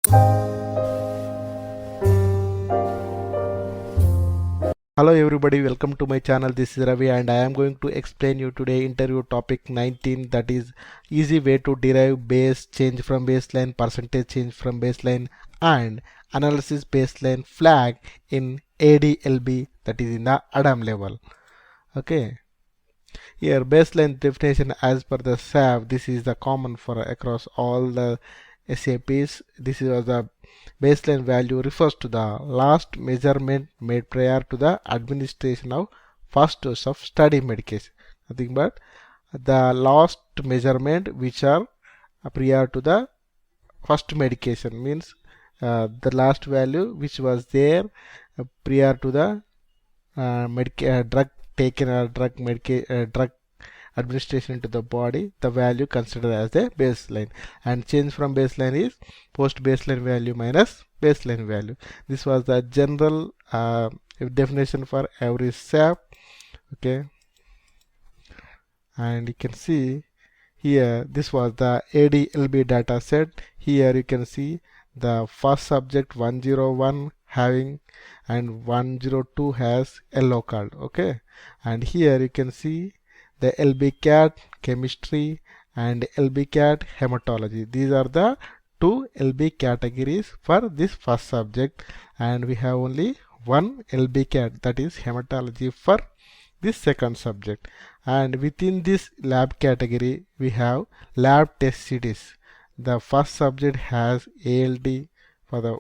Hello everybody, welcome to my channel. This is Ravi and I am going to explain you today interview topic 19, that is easy way to derive base change from baseline, percentage change from baseline and analysis baseline flag in ADLB, that is in the Adam level. Okay. Here baseline definition as per the SAS, this is the common for across all the SAPs. This is the baseline value refers to the last measurement made prior to the administration of first dose of study medication. Nothing but the last measurement which are prior to the first medication, means the last value which was there prior to the drug taken or drug administration into the body, the value considered as a baseline, and change from baseline is post baseline value minus baseline value. This was the general definition for every SAP. Okay, and you can see here this was the ADLB data set. Here you can see the first subject 101 having and 102 has yellow card. Okay, and here you can see the LB-CAT chemistry and LB-CAT hematology. These are the two LB categories for this first subject, and we have only one LB-CAT, that is hematology, for this second subject. And within this lab category we have lab test CDs. The first subject has ALD. For the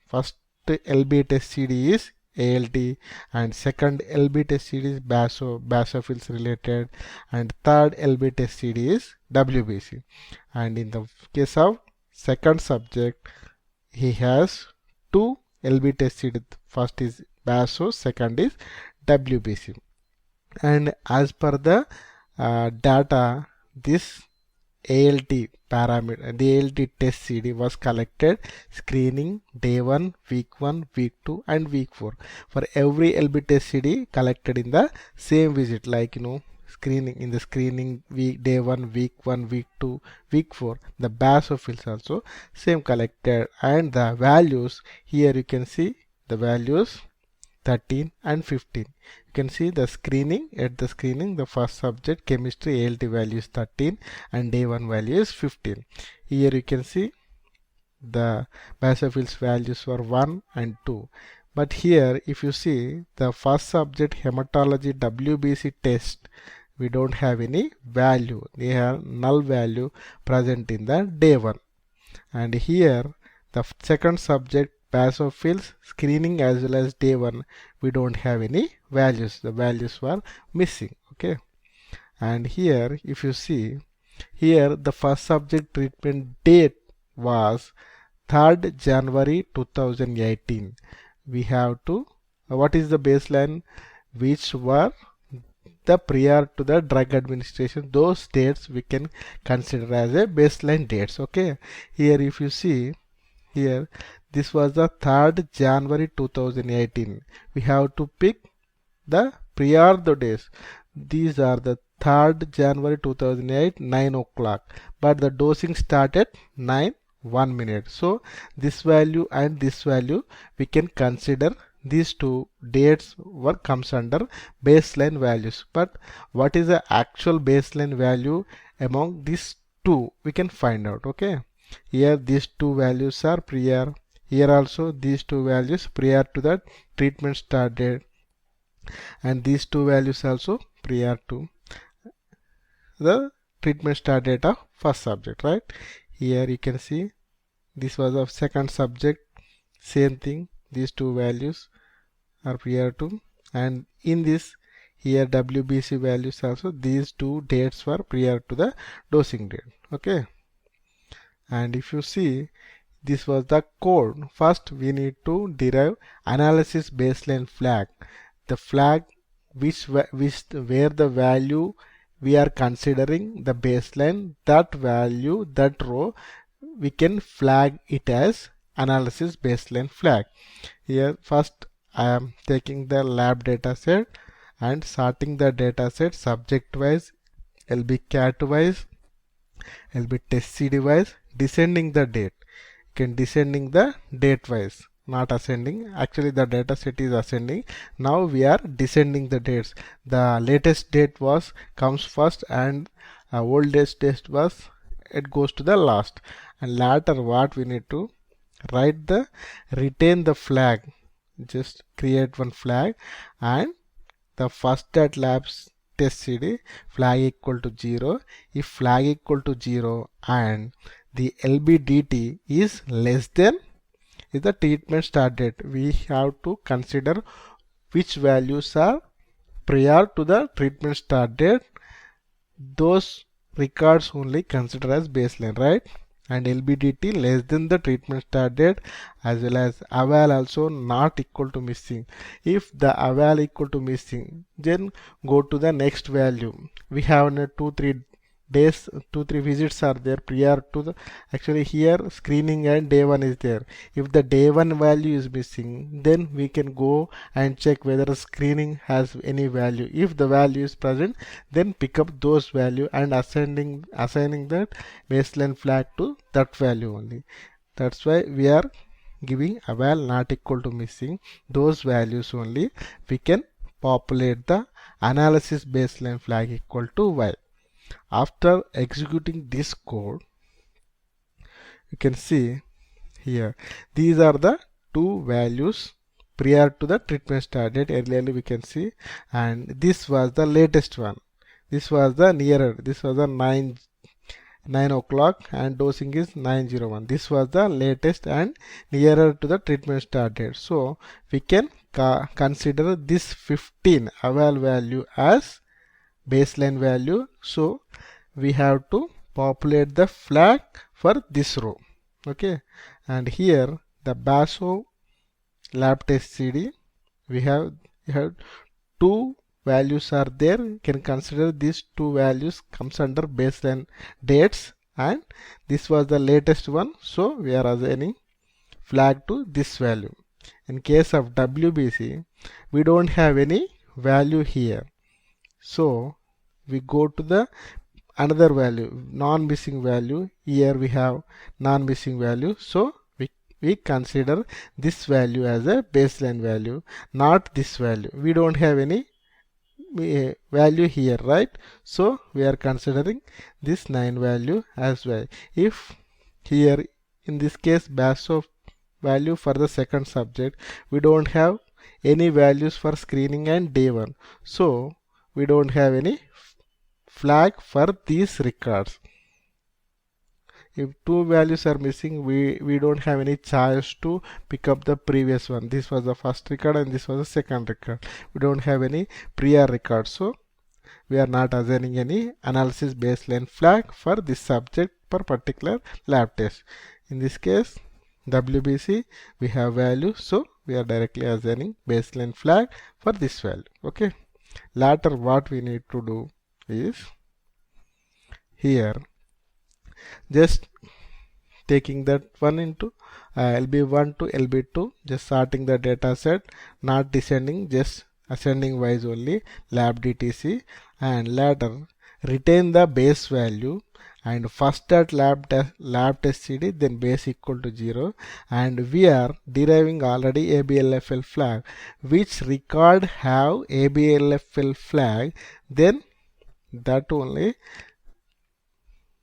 first LB test CD is ALD, and second LB test CD is basophils related, and third LB test CD is WBC. And in the case of second subject, he has two LB test CD. First is baso, second is WBC. And as per the data, this ALT parameter, the ALT test CD was collected screening day 1, week 1, week 2 and week 4. For every LB test CD collected in the same visit, like screening in the screening week, day 1, week 1, week 2, week 4, the basophils also same collected, and the values here you can see the values 13 and 15. You can see the screening, at the screening the first subject chemistry ALT value is 13 and day 1 value is 15. Here you can see the basophils values were 1 and 2. But here if you see the first subject hematology WBC test, we don't have any value. They have null value present in the day 1. And here the second subject basophils screening as well as day 1, we don't have any values. The values were missing. Okay, and here if you see here the first subject treatment date was 3rd January 2018. We have to what is the baseline which were the prior to the drug administration, those dates we can consider as a baseline dates. Okay, here if you see here this was the 3rd January 2018. We have to pick the prior the days. These are the 3rd January 2008 9 o'clock, but the dosing started 9:01 minute. So this value and this value we can consider these two dates were comes under baseline values. But what is the actual baseline value among these two we can find out. Okay, here these two values are prior. Here also these two values prior to the treatment start date, and these two values also prior to the treatment start date of first subject, right? Here you can see this was of second subject, same thing, these two values are prior to, and in this here WBC values also these two dates were prior to the dosing date. Okay, and if you see this was the code. First we need to derive analysis baseline flag, the flag where the value we are considering the baseline, that value, that row we can flag it as analysis baseline flag. Here first I am taking the lab data set and sorting the data set subject wise, LB-CAT wise, LB test CD wise, descending the date. can descending the date wise, not ascending. Actually the data set is ascending. Now we are descending the dates. The latest date was comes first, and oldest date was it goes to the last. And later what we need to write the retain the flag. Just create one flag, and the first at labs test cd flag equal to 0. If flag equal to 0 and the lbdt is less than is the treatment start date, we have to consider which values are prior to the treatment start date. Those records only consider as baseline, right? And lbdt less than the treatment start date, as well as eval also not equal to missing. If the eval equal to missing, then go to the next value. We have 2-3 days, 2-3 visits are there prior to the, actually here screening and day 1 is there. If the day 1 value is missing, then we can go and check whether screening has any value. If the value is present, then pick up those value and assigning that baseline flag to that value only. That's why we are giving eval not equal to missing. Those values only we can populate the analysis baseline flag equal to y. After executing this code, you can see here these are the two values prior to the treatment start date. Earlier we can see, and this was the latest one. This was the nearer. This was the 9 o'clock, and dosing is 9:01. This was the latest and nearer to the treatment start date. So we can consider this 15 eval value as baseline value. So we have to populate the flag for this row. Okay, and here the BASO lab test cd, we have two values are there. You can consider these two values comes under baseline dates, and this was the latest one, so we are assigning flag to this value. In case of WBC, we don't have any value here, so we go to the another value, non-missing value. Here we have non-missing value, so we consider this value as a baseline value, not this value. We don't have any value here, right? So we are considering this 9 value as well. If here in this case BASO value for the second subject, we don't have any values for screening and day 1, so we don't have any flag for these records. If two values are missing, we don't have any choice to pick up the previous one. This was the first record and this was the second record. We don't have any prior record, so we are not assigning any analysis baseline flag for this subject per particular lab test. In this case WBC, we have value, so we are directly assigning baseline flag for this value. Okay, later what we need to do is here just taking that one into LB1 to LB2, just sorting the data set, not descending, just ascending wise only, lab DTC, and later retain the base value, and first at lab test cd, then base equal to 0, and we are deriving already ABLFL flag. Which record have ABLFL flag, then that only,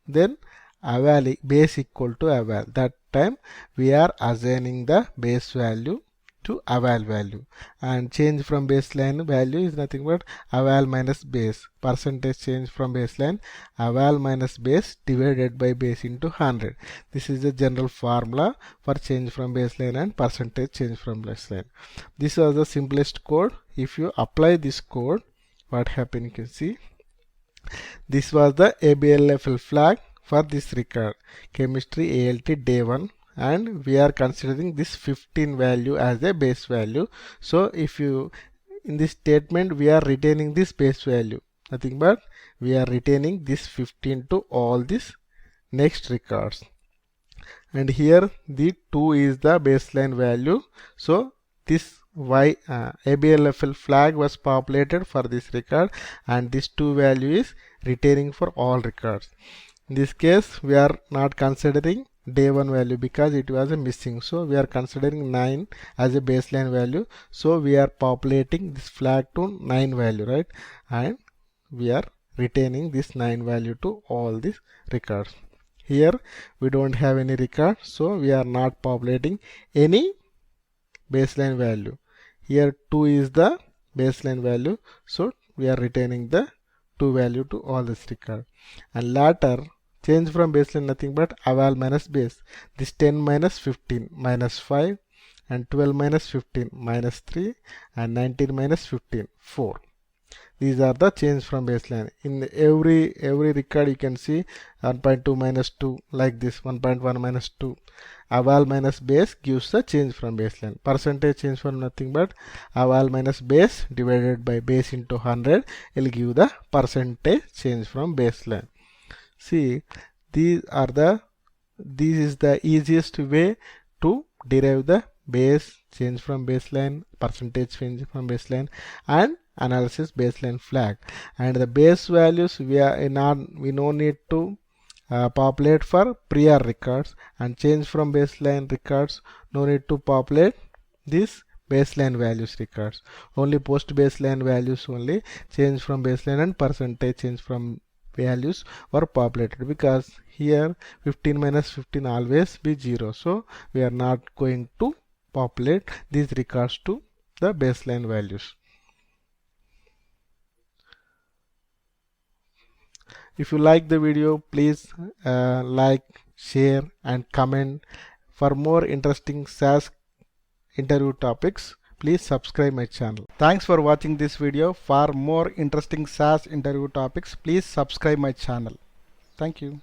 then eval base equal to eval. That time we are assigning the base value to eval value, and change from baseline value is nothing but eval minus base. Percentage change from baseline, eval minus base divided by base into 100. This is the general formula for change from baseline and percentage change from baseline. This was the simplest code. If you apply this code, what happened, you can see this was the ABLFL flag for this record, chemistry ALT day 1, and we are considering this 15 value as a base value. So if you, in this statement we are retaining this base value, nothing but we are retaining this 15 to all these next records, and here the 2 is the baseline value. So this ABLFL flag was populated for this record, and this 2 value is retaining for all records. In this case we are not considering day 1 value because it was a missing. So we are considering 9 as a baseline value. So we are populating this flag to 9 value, right? And we are retaining this 9 value to all these records. Here we don't have any record, so we are not populating any baseline value. Here 2 is the baseline value, so we are retaining the 2 value to all this record. And later change from baseline nothing but eval minus base. This 10 minus 15 minus 5 and 12 minus 15 minus 3 and 19 minus 15 4. These are the change from baseline. In every record you can see 1.2 minus 2 like this, 1.1 minus 2. Eval minus base gives the change from baseline. Percentage change from nothing but eval minus base divided by base into 100 will give the percentage change from baseline. See, this is the easiest way to derive the base change from baseline, percentage change from baseline, and analysis baseline flag. And the base values we no need to populate for prior records, and change from baseline records no need to populate this baseline values records. Only post baseline values only, change from baseline and percentage change from values were populated, because here 15 minus 15 always be 0. So we are not going to populate these records to the baseline values. If you like the video, please like, share and comment. For more interesting SAS interview topics, please subscribe my channel. Thanks for watching this video. For more interesting SAS interview topics, please subscribe my channel. Thank you.